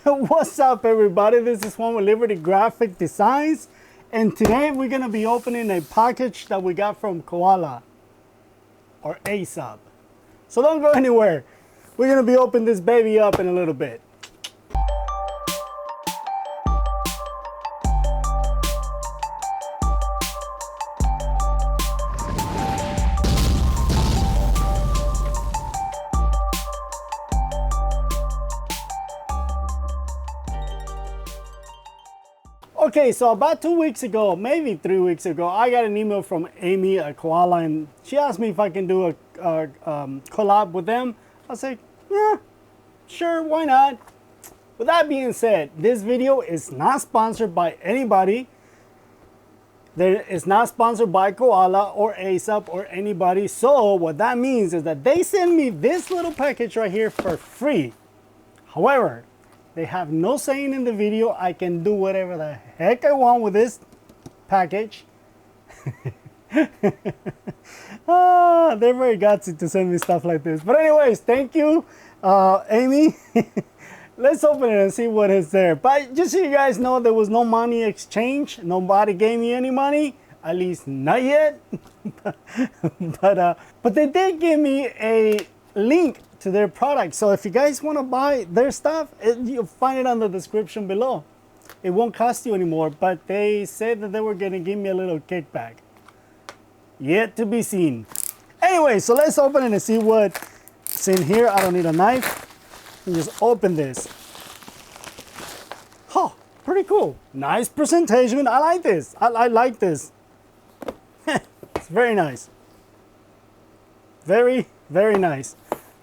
What's up, everybody? This is Juan with Liberty Graphic Designs, and today we're gonna be opening a package that we got from Koala or ASAP. So don't go anywhere. We're gonna be opening this baby up in a little bit. Okay, so about 2 weeks ago, maybe 3 weeks ago, I got an email from Amy at Koala, and she asked me if I can do a collab with them. I was like, yeah, sure, why not? With that being said, this video is not sponsored by anybody. It's not sponsored by Koala or ASAP or anybody. So what that means is that they send me this little package right here for free. However, they have no saying in the video. I can do whatever the heck I want with this package. They're very gutsy to send me stuff like this. But anyways, thank you, Amy. Let's open it and see what is there. But just so you guys know, there was no money exchange. Nobody gave me any money, at least not yet. But they did give me a link to their product. So if you guys want to buy their stuff, you'll find it on the description below. It won't cost you anymore, but they said that they were going to give me a little kickback. Yet to be seen. Anyway, so let's open it and see what's in here. I don't need a knife. And just open this. Oh, pretty cool. Nice presentation. I like this. I like this. It's very nice. Very, very nice.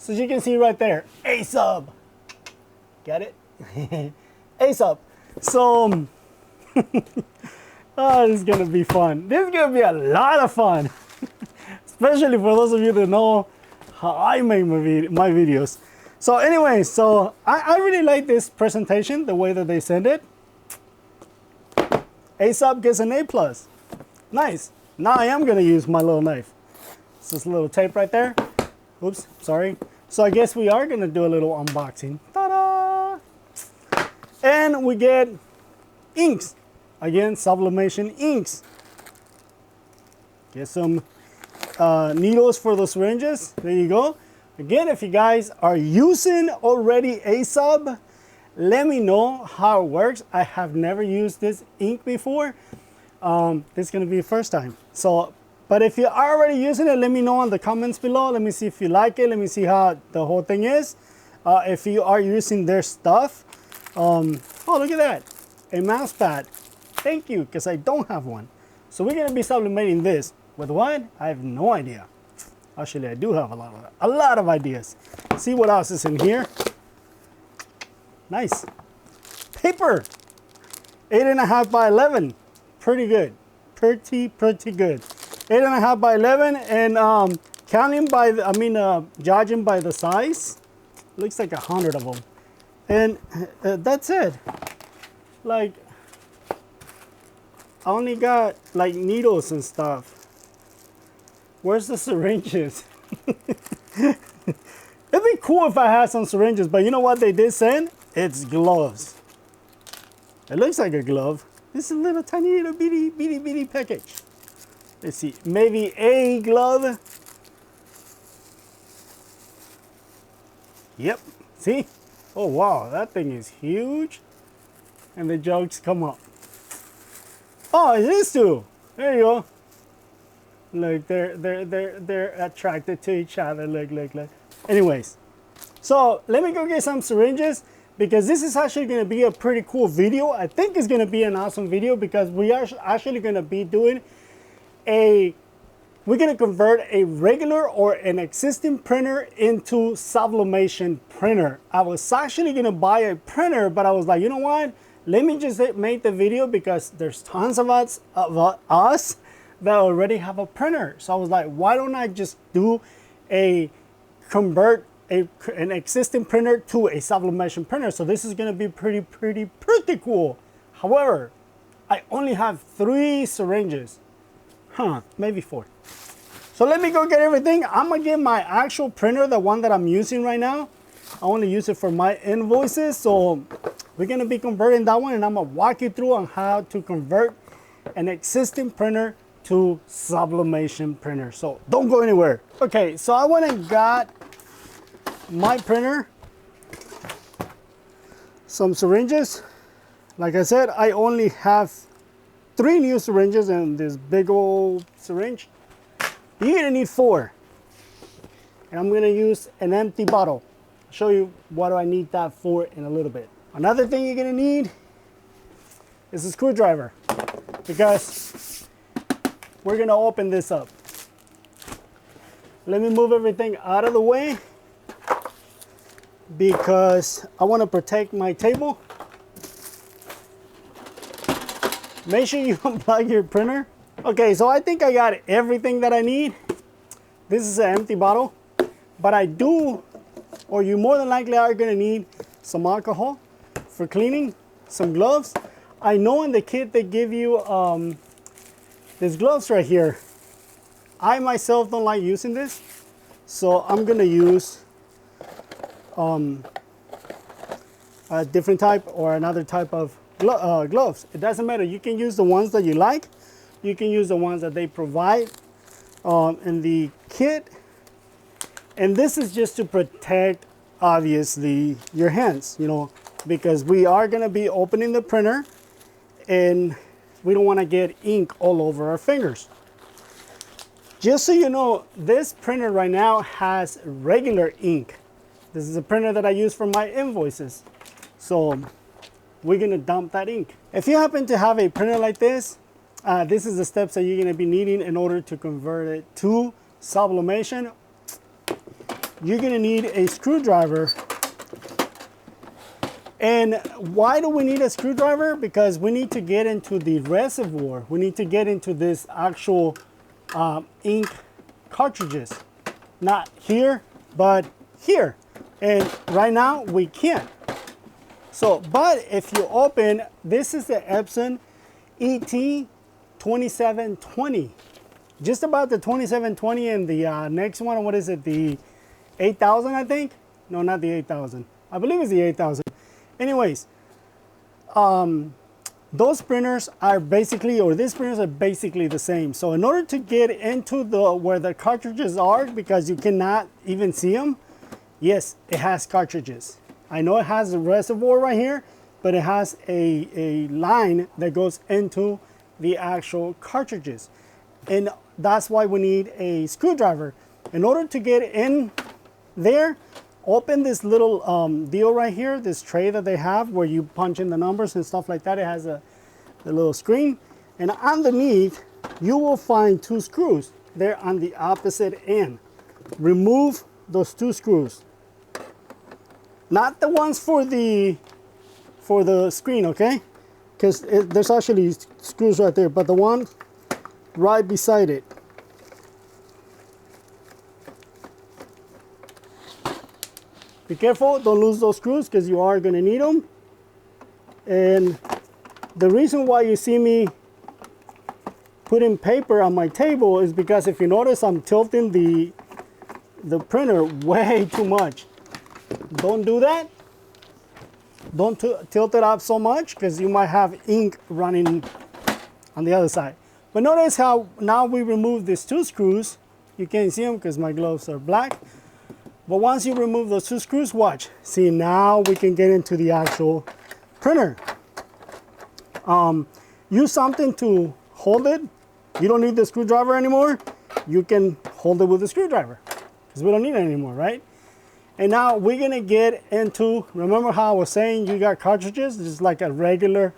So as you can see right there, ASAP. Get it? ASAP. So, oh, this is gonna be fun. This is gonna be a lot of fun. Especially for those of you that know how I make my videos. So anyway, so I really like this presentation, the way that they send it. ASAP gets an A+. Nice. Now I am gonna use my little knife. It's this little tape right there. Oops, sorry. So I guess we are gonna do a little unboxing. Ta-da! And we get inks. Again, Sublimation inks. Get some needles for the syringes. There you go. Again, if you guys are using already ASAP, let me know how it works. I have never used this ink before. This is gonna be the first time. So, but if you're already using it, let me know in the comments below. Let me see if you like it. Let me see how the whole thing is. If you are using their stuff. Oh, look at that. A mouse pad. Thank you, because I don't have one. So we're going to be sublimating this. With what? I have no idea. Actually, I do have a lot of ideas. Let's see what else is in here. Nice. Paper. 8.5 by 11. Pretty good. Pretty good. 8.5 by 11, and judging by the size, looks like 100 of them, and that's it. Like, I only got like needles and stuff. Where's the syringes? It'd be cool if I had some syringes, but you know what they did send? It's gloves. It looks like a glove. This is a little tiny little bitty package. Let's see, maybe a glove. Yep, see? Oh wow, that thing is huge. And the jokes come up. Oh, it is too. There you go. Look, they're attracted to each other. Look. Anyways, so let me go get some syringes, because this is actually going to be a pretty cool video. I think it's going to be an awesome video, because we are actually going to be doing we're going to convert a regular or an existing printer into Sublimation printer. I was actually going to buy a printer, but I was like, you know what? Let me just make the video, because there's tons of us that already have a printer. So I was like, why don't I just do convert an existing printer to a Sublimation printer? So this is going to be pretty cool. However, I only have 3 syringes. Maybe 4. So let me go get everything. I'm gonna get my actual printer, the one that I'm using right now. I want to use it for my invoices. So We're gonna be converting that one, and I'm gonna walk you through on how to convert an existing printer to sublimation printer. So don't go anywhere. Okay, so I went and got my printer, some syringes. Like I said, I only have 3 new syringes in this big old syringe. You're gonna need 4. And I'm gonna use an empty bottle. I'll show you what do I need that for in a little bit. Another thing you're gonna need is a screwdriver, because we're gonna open this up. Let me move everything out of the way because I wanna protect my table. Make sure you unplug your printer. Okay, so I think I got everything that I need. This is an empty bottle, but I do, or you more than likely are gonna need some alcohol for cleaning, some gloves. I know in the kit they give you these gloves right here. I myself don't like using this, so I'm gonna use a different type or another type of gloves. It doesn't matter. You can use the ones that you like. You can use the ones that they provide in the kit. And this is just to protect, obviously, your hands, you know, because we are going to be opening the printer and we don't want to get ink all over our fingers. Just so you know, this printer right now has regular ink. This is a printer that I use for my invoices. So we're going to dump that ink. If you happen to have a printer like this, this is the steps that you're going to be needing in order to convert it to sublimation. You're going to need a screwdriver. And why do we need a screwdriver? Because we need to get into the reservoir. We need to get into this actual ink cartridges. Not here, but here. And right now we can't. So, but if you open, this is the Epson ET 2720. Just about the 2720, and the next one, what is it? The 8000, I think? No, not the 8000. I believe it's the 8000. Anyways, those printers are basically, or these printers are basically the same. So in order to get into where the cartridges are, because you cannot even see them, yes, it has cartridges. I know it has a reservoir right here, but it has a line that goes into the actual cartridges. And that's why we need a screwdriver. In order to get in there, open this little deal right here, this tray that they have where you punch in the numbers and stuff like that. It has a little screen. And underneath, you will find 2 screws. They're on the opposite end. Remove those 2 screws. Not the ones for the screen, okay? Because there's actually screws right there, but the one right beside it. Be careful, don't lose those screws because you are going to need them. And the reason why you see me putting paper on my table is because if you notice, I'm tilting the printer way too much. Don't do that. Don't tilt it up so much because you might have ink running on the other side. But notice how now we remove these 2 screws. You can't see them because my gloves are black. But once you remove those 2 screws, watch. See, now we can get into the actual printer. Use something to hold it. You don't need the screwdriver anymore. You can hold it with a screwdriver because we don't need it anymore, right? And now we're gonna get into, remember how I was saying you got cartridges, just like a regular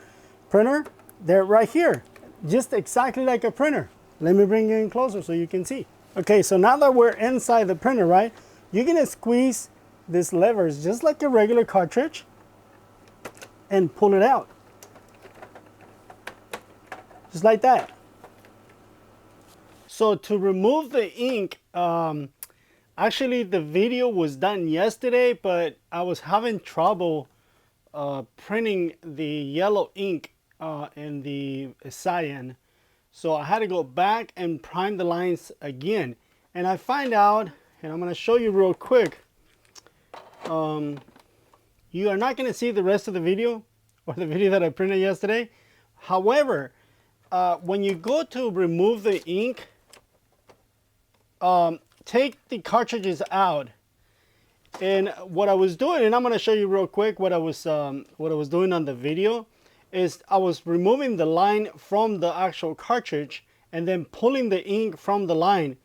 printer? They're right here, just exactly like a printer. Let me bring you in closer so you can see. Okay, so now that we're inside the printer, right? You're gonna squeeze these levers just like a regular cartridge and pull it out. Just like that. So to remove the ink, actually, the video was done yesterday, but I was having trouble printing the yellow ink in the cyan. So I had to go back and prime the lines again. And I find out, and I'm going to show you real quick, you are not going to see the rest of the video or the video that I printed yesterday. However, when you go to remove the ink, take the cartridges out. And what I was doing, and I'm going to show you real quick what I was doing on the video, is I was removing the line from the actual cartridge and then pulling the ink from the line.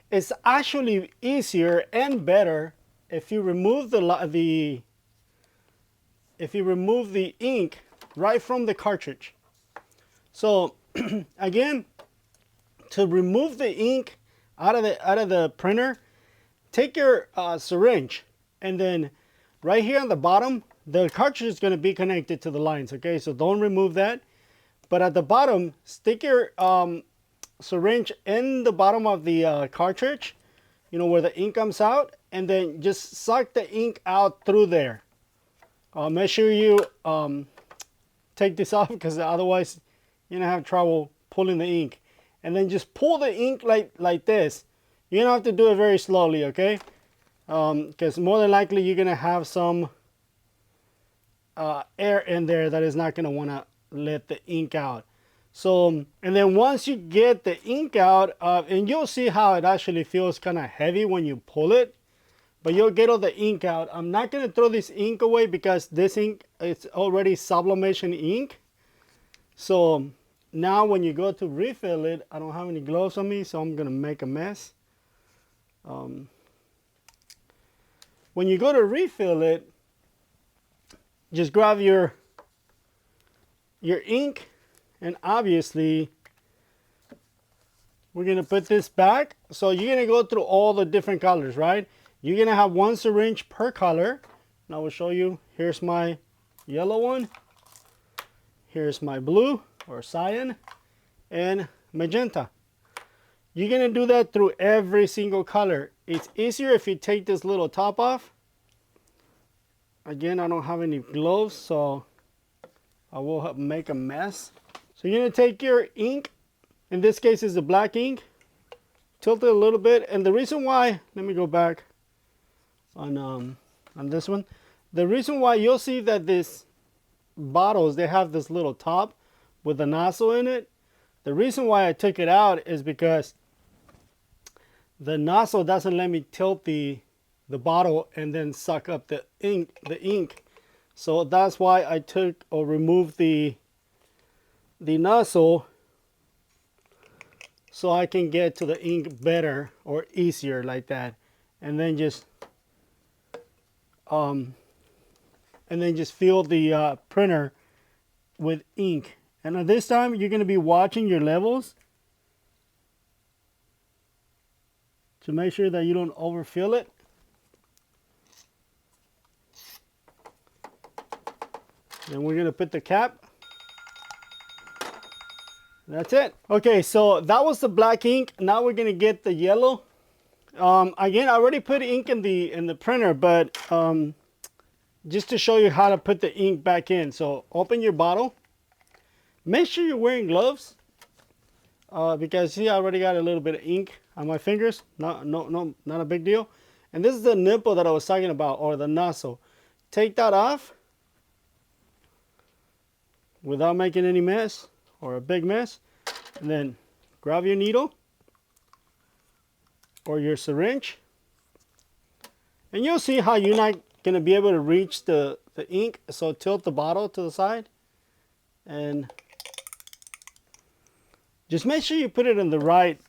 It's actually easier and better if you remove the ink right from the cartridge. So again, to remove the ink out of the printer, take your syringe, and then right here on the bottom, the cartridge is going to be connected to the lines. Okay, so don't remove that. But at the bottom, stick your syringe in the bottom of the cartridge, you know, where the ink comes out, and then just suck the ink out through there. Make sure you take this off, because otherwise you're gonna have trouble pulling the ink. And then just pull the ink like this. You're gonna have to do it very slowly, okay? Because more than likely you're gonna have some air in there that is not gonna wanna let the ink out. So, and then once you get the ink out, and you'll see how it actually feels kind of heavy when you pull it, but you'll get all the ink out. I'm not gonna throw this ink away because this ink is already sublimation ink. So now when you go to refill it, I don't have any gloves on me, so I'm gonna make a mess. When you go to refill it, just grab your ink, and obviously we're gonna put this back. So you're gonna go through all the different colors, right? You're gonna have one syringe per color. And I will show you. Here's my yellow one. Here's my blue or cyan and magenta. You're gonna do that through every single color. It's easier if you take this little top off. Again, I don't have any gloves, so I will make a mess. So you're gonna take your ink, in this case is the black ink, tilt it a little bit, and the reason why, let me go back on this one. The reason why you'll see that these bottles, they have this little top with a nozzle in it. The reason why I took it out is because the nozzle doesn't let me tilt the bottle and then suck up the ink. So that's why I took or removed the nozzle, so I can get to the ink better or easier like that. And then just fill the printer with ink. And at this time you're going to be watching your levels to make sure that you don't overfill it. Then we're going to put the cap. That's it. Okay, so that was the black ink. Now we're going to get the yellow. Again, I already put ink in the printer, but just to show you how to put the ink back in. So open your bottle. Make sure you're wearing gloves, because see, I already got a little bit of ink on my fingers. Not a big deal. And this is the nipple that I was talking about, or the nozzle. Take that off without making any mess or a big mess, and then grab your needle or your syringe, and you'll see how you're not going to be able to reach the ink. So tilt the bottle to the side and just make sure you put it in the right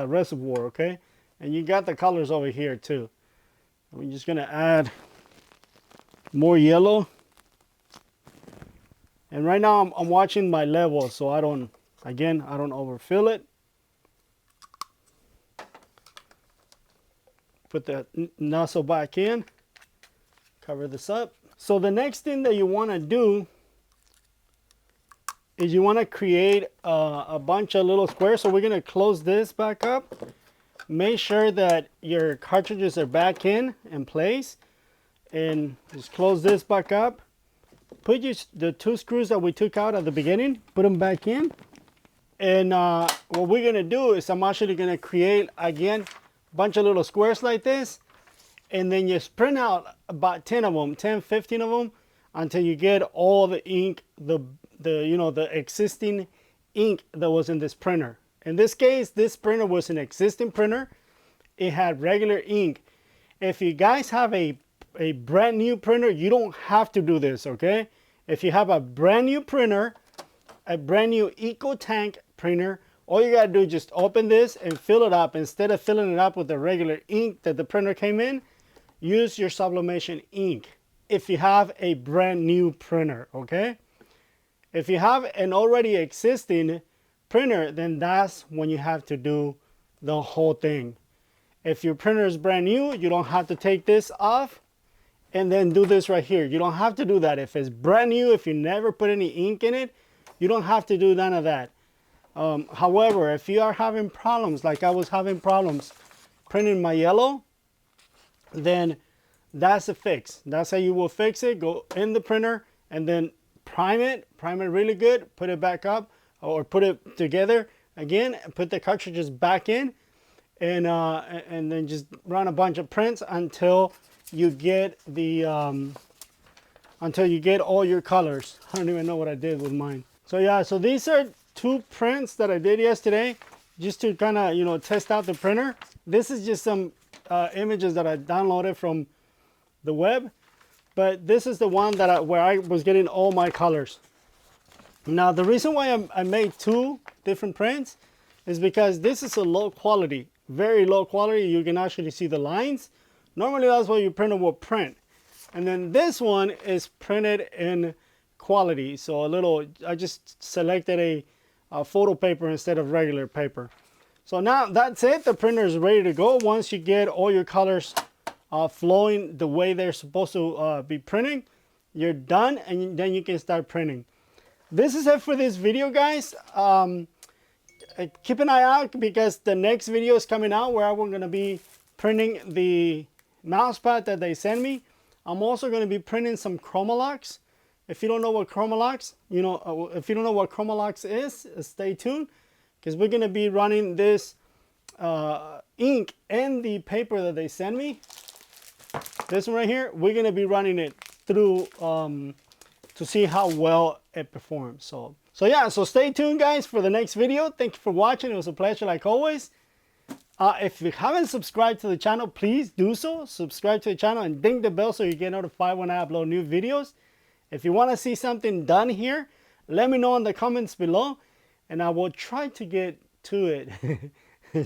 reservoir, okay? And you got the colors over here too. We're just going to add more yellow. And right now I'm watching my level, so I don't overfill it. Put the nozzle back in, cover this up. So the next thing that you want to do is you want to create a bunch of little squares. So we're going to close this back up. Make sure that your cartridges are back in place, and just close this back up. Put the two screws that we took out at the beginning, put them back in. And what we're going to do is I'm actually going to create, again, a bunch of little squares like this. And then just print out about 10 of them, 10, 15 of them. until you get all the ink, the existing ink that was in this printer. In this case, this printer was an existing printer. It had regular ink. If you guys have a brand new printer, you don't have to do this, okay? If you have a brand new printer, a brand new EcoTank printer, all you gotta do is just open this and fill it up. Instead of filling it up with the regular ink that the printer came in, use your Sublimation ink if you have a brand new printer, okay? If you have an already existing printer, then that's when you have to do the whole thing. If your printer is brand new, you don't have to take this off and then do this right here. You don't have to do that. If it's brand new, if you never put any ink in it, you don't have to do none of that. However, if you are having problems, like I was having problems printing my yellow, then that's a fix. That's how you will fix it. Go in the printer and then prime it really good, put it back up or put it together again, put the cartridges back in, and then just run a bunch of prints until you get the until you get all your colors. I don't even know what I did with mine. So yeah, so these are 2 prints that I did yesterday just to kind of, you know, test out the printer. This is just some images that I downloaded from the web, but this is the one that where I was getting all my colors. Now the reason why I made 2 different prints is because this is a low quality, very low quality. You can actually see the lines. Normally that's what your printer will print. And then this one is printed in quality. So I just selected a photo paper instead of regular paper. So now that's it. The printer is ready to go. Once you get all your colors flowing the way they're supposed to be printing, you're done, and then you can start printing. This is it for this video, guys. Keep an eye out because the next video is coming out where I'm going to be printing the mouse pad that they sent me. I'm also going to be printing some Chromalox. If you don't know what Chromalox, if you don't know what Chromalox is, stay tuned because we're going to be running this ink and the paper that they sent me. This one right here, we're going to be running it through to see how well it performs. So yeah, so stay tuned, guys, for the next video. Thank you for watching. It was a pleasure like always. If you haven't subscribed to the channel, please do so. Subscribe to the channel and ding the bell so you get notified when I upload new videos. If you want to see something done here, let me know in the comments below and I will try to get to it.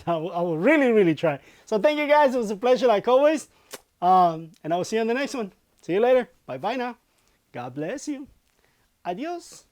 I will really try. So thank you, guys. It was a pleasure like always. And I will see you on the next one. See you later. Bye now. God bless you. Adios.